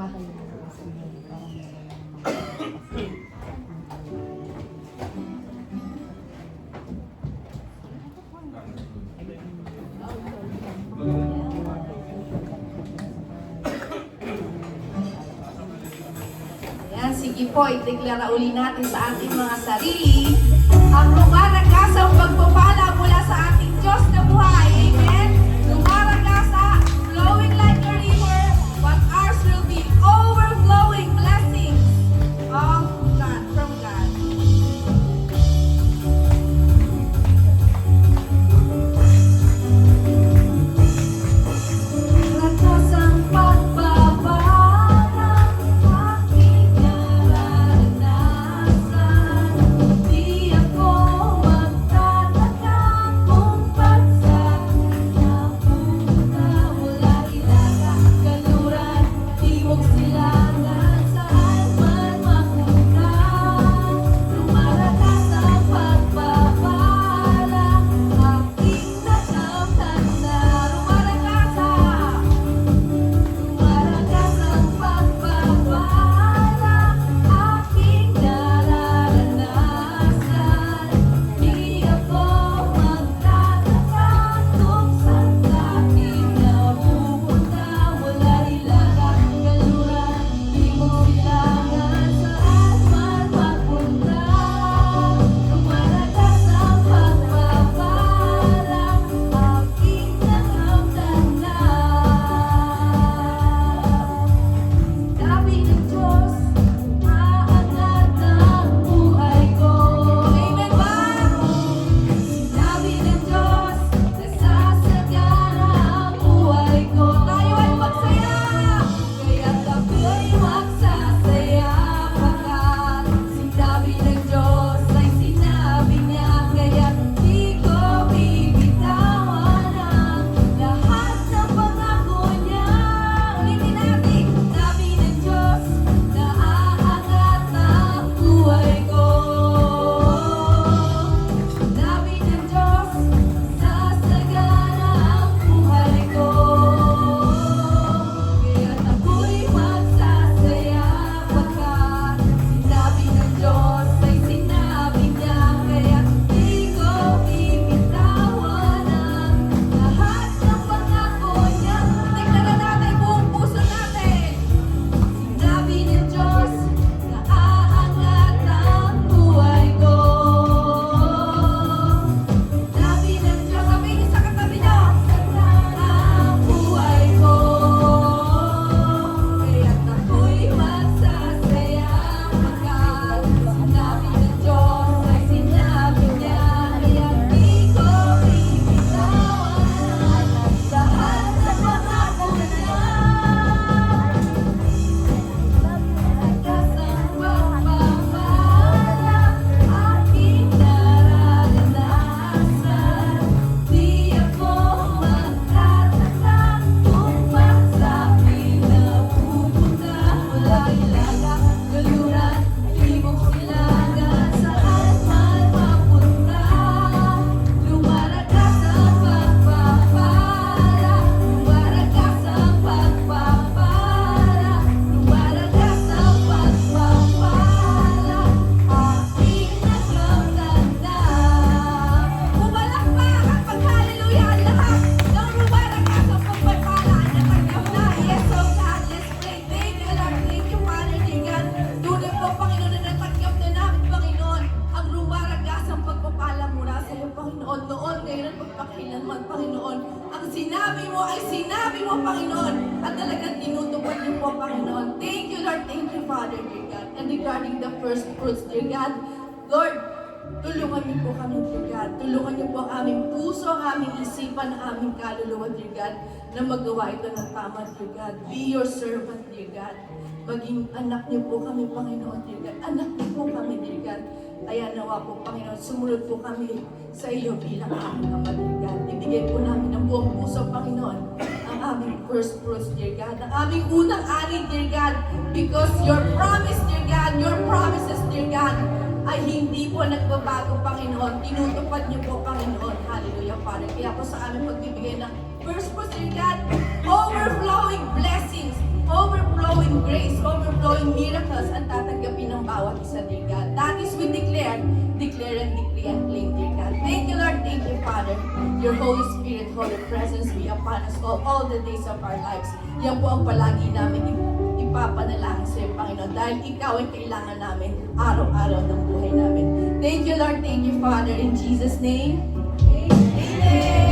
bahay na kasi parang Ayan, sige po, i-declare uli natin sa ating mga sarili ang lumaragasa pagpapala mula sa ating Diyos na buhay. Amen? Lumaragasa, flowing like a river, but ours will be overflowing blessings of God, from God. Ragas ang pagbabalang aking nararanasan. Di ako magtataka kung ba't sa'kin napupunta mula ilaga, kanluran, timog silangan, saan man mapunta. Lumaragas ang pagbabalang aking natamtana. Lumaragas ang pagbabalang aking nararanasan. Di ako magtataka kung saan sa'kin napupunta mula ilaga, kanluran, timog silangan, saan man mapunta. Lumaragas ang pagbabalang aking natamtana. Sabi ng Diyos, aangat ang buhay ko. Amen ba? Sabi ng Diyos, nasasagana ang buhay ko. Tayo ay magsaya, kaya't ako'y magsasaya. Pagkat sinabi ng Diyos ay sinabi niya, kaya't di ko bibitawan ang lahat ng pangako niya. Ulitin natin, sabi ng Diyos, naaangat ang buhay ko. Sabi ng Diyos, sasagana ang buhay ko. Kaya't ako'y magsasaya, pagkat sinabi ng Diyos ay sinabi niya, kaya't di ko bibitawan ang lahat ng pangako niya. Tingnan natin buong puso natin. Sinabi ng Diyos, naaangat ang buhay ko. Sabi ng Diyos, sabihin sa katabi niyo, ang buhay ko. Kaya't ako'y magsasaya, pagkat sinabi ng Diyos ay sinabi niya, kaya't di ko bibitawan lahat ng pangako niya. Lumaragas ang pagbabalang aking nararanasan. Di ako magtataka kung ba't sa'kin napupunta mula ilaga, kanluran, timog silangan, saan man mapunta. Lumaragas ang pagpapala, lumaragas ang pagpapala, lumaragas ang pagpapala, aking nakamtanda. Pumalakpak at pag-hallelujah ang lahat ng lumaragas ang pagpapala na tanggap na. Yes, oh God, let's pray. Thank you, Lord. Thank you, Father, dear God. Tunay po, Panginoon, na natanggap na namin, Panginoon, ang lumaragas ang pagpapala mula sa iyo, Panginoon. Noon, ngayon, at magpakailanman, Panginoon. Ang sinabi mo ay sinabi mo, Panginoon. At talagang tinutupad niyo po, Panginoon. Thank you, Lord. Thank you, Father, dear God. And regarding the first fruits, dear God, Lord, tulungan niyo po kami, dear God. Tulungan niyo po ang aming puso, ang aming isipan, ang aming kaluluwa, dear God, na magawa ito ng tama, dear God. Be your servant, dear God. Maging anak niyo po kami, Panginoon, dear God. Anak niyo po kami, dear God. Kaya nawa po, Panginoon, sumunod po kami sa iyo bilang aming Ama, dear God. Ibigay po namin ng buong puso, Panginoon, ang aming first fruits, dear God. Ang aming unang ani, dear God. Because your promise, dear God, your promises, dear God, ay hindi po nagbabago, Panginoon. Tinutupad niyo po, Panginoon. Hallelujah, Father. Kaya po sa aming pagbibigay ng first fruits, dear God, overflowing blessings, overflowing grace, overflowing miracles ang tatanggapin ng bawat isa, dear God. That is we declare and decree and claim, dear God. Thank you, Lord. Thank you, Father. Your Holy Spirit, Holy Presence be upon us all the days of our lives. Yan po ang palagi namin ipapanalangin sa iyo, Panginoon, dahil ikaw ay kailangan namin araw-araw ng buhay namin. Thank you, Lord. Thank you, Father. In Jesus' name, Amen.